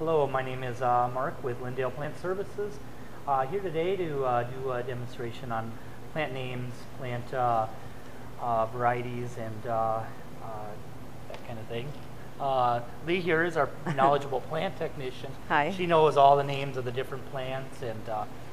Hello, my name is Mark with Lyndale Plant Services. Here today to do a demonstration on plant names, plant varieties, and that kind of thing. Lee here is our knowledgeable plant technician. Hi. She knows all the names of the different plants and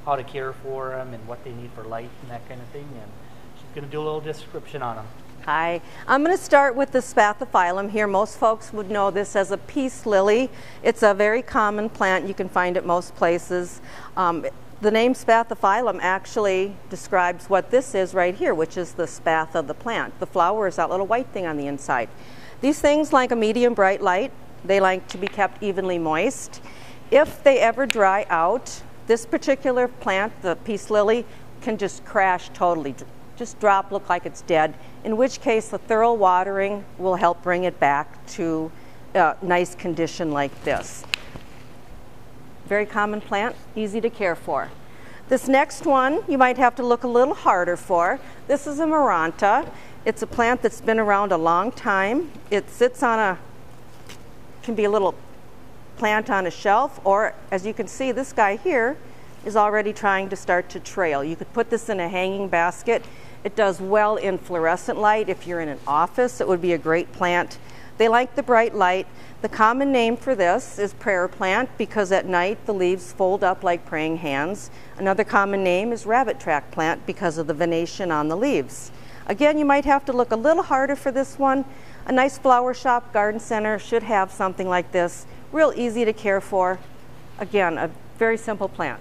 how to care for them and what they need for light and that kind of thing. And she's going to do a little description on them. Hi. I'm going to start with the spathiphyllum here. Most folks would know this as a peace lily. It's a very common plant. You can find it most places. The name spathiphyllum actually describes what this is right here, which is the spath of the plant. The flower is that little white thing on the inside. These things like a medium bright light. They like to be kept evenly moist. If they ever dry out, this particular plant, the peace lily, can just crash totally, just drop, look like it's dead, in which case the thorough watering will help bring it back to a nice condition like this. Very common plant, easy to care for. This next one you might have to look a little harder for. This is a Maranta. It's a plant that's been around a long time. It sits on can be a little plant on a shelf, or as you can see, this guy here is already trying to start to trail. You could put this in a hanging basket. It does well in fluorescent light. If you're in an office, it would be a great plant. They like the bright light. The common name for this is prayer plant because at night the leaves fold up like praying hands. Another common name is rabbit track plant because of the venation on the leaves. Again, you might have to look a little harder for this one. A nice flower shop, garden center should have something like this. Real easy to care for. Again, a very simple plant.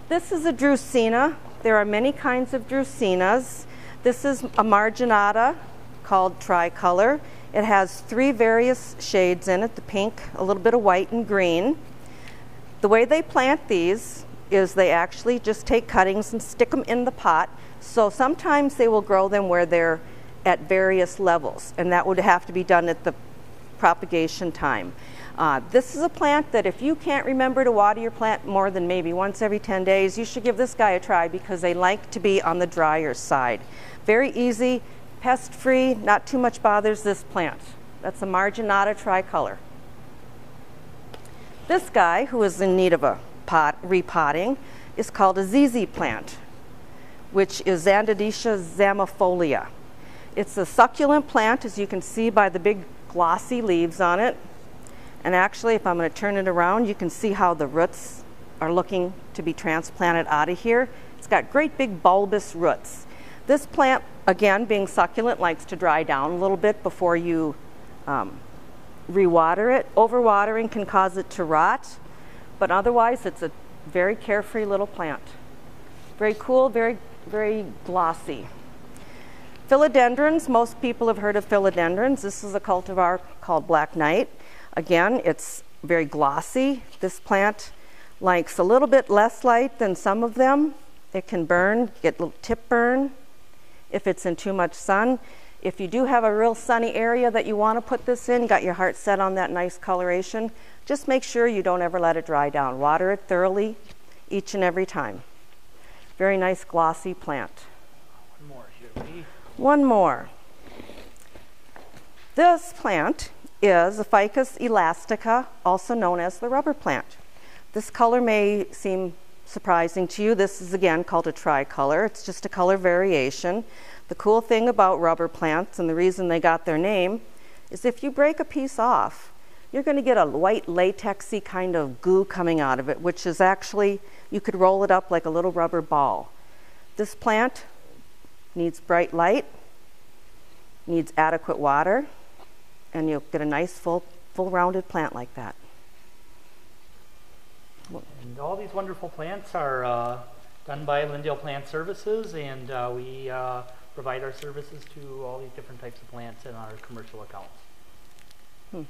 This is a Drusina. There are many kinds of Drusinas. This is a marginata called tricolor. It has 3 various shades in it, the pink, a little bit of white, and green. The way they plant these is they actually just take cuttings and stick them in the pot. So sometimes they will grow them where they're at various levels, and that would have to be done at the propagation time. This is a plant that if you can't remember to water your plant more than maybe once every 10 days, you should give this guy a try because they like to be on the drier side. Very easy, pest-free, not too much bothers this plant. That's a marginata tricolor. This guy, who is in need of a repotting, is called a ZZ plant, which is Xanthidea zamifolia. It's a succulent plant, as you can see by the big glossy leaves on it. And actually, if I'm going to turn it around, you can see how the roots are looking to be transplanted out of here. It's got great big bulbous roots. This plant, again, being succulent, likes to dry down a little bit before you rewater it. Overwatering can cause it to rot, but otherwise it's a very carefree little plant. Very cool, very, very glossy. Philodendrons, most people have heard of philodendrons. This is a cultivar called Black Knight. Again, it's very glossy. This plant likes a little bit less light than some of them. It can burn, get a little tip burn if it's in too much sun. If you do have a real sunny area that you want to put this in, got your heart set on that nice coloration, just make sure you don't ever let it dry down. Water it thoroughly each and every time. Very nice glossy plant. One more here, Lee. One more. This plant is a Ficus elastica, also known as the rubber plant. This color may seem surprising to you. This is again called a tricolor. It's just a color variation. The cool thing about rubber plants, and the reason they got their name, is if you break a piece off, you're going to get a white latexy kind of goo coming out of it, which is actually, you could roll it up like a little rubber ball. This plant needs bright light, needs adequate water, and you'll get a nice full rounded plant like that. And all these wonderful plants are done by Lyndale Plant Services, and we provide our services to all these different types of plants in our commercial accounts.